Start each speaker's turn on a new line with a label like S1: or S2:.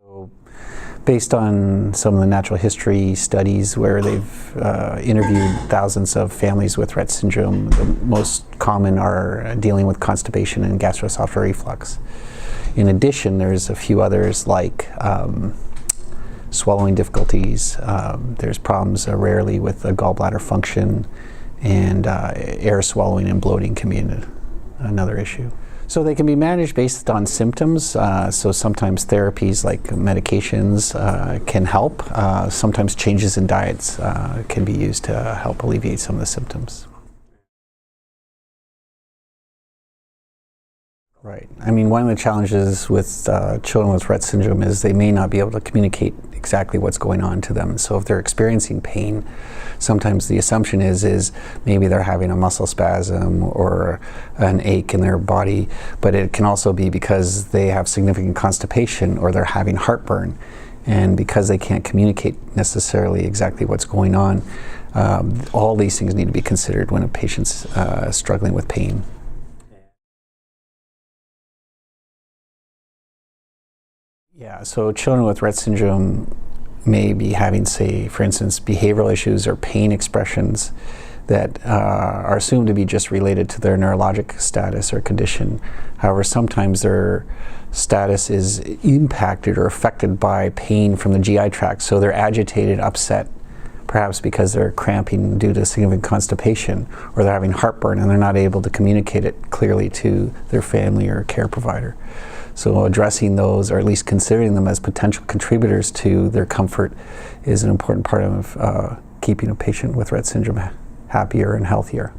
S1: So, based on some of the natural history studies where they've interviewed thousands of families with Rett syndrome, the most common are dealing with constipation and gastroesophageal reflux. In addition, there's a few others like swallowing difficulties. There's problems rarely with gallbladder function, and air swallowing and bloating can be another issue. So they can be managed based on symptoms. So sometimes therapies like medications can help. Sometimes changes in diets can be used to help alleviate some of the symptoms. Right. I mean, one of the challenges with children with Rett syndrome is they may not be able to communicate exactly what's going on to them. So if they're experiencing pain, sometimes the assumption is maybe they're having a muscle spasm or an ache in their body, but it can also be because they have significant constipation or they're having heartburn. And because they can't communicate necessarily exactly what's going on, all these things need to be considered when a patient's struggling with pain. Yeah, so children with Rett syndrome may be having, say, for instance, behavioral issues or pain expressions that are assumed to be just related to their neurologic status or condition. However, sometimes their status is impacted or affected by pain from the GI tract, so they're agitated, upset, perhaps because they're cramping due to significant constipation, or they're having heartburn and they're not able to communicate it clearly to their family or care provider. So addressing those, or at least considering them as potential contributors to their comfort, is an important part of keeping a patient with Rett syndrome happier and healthier.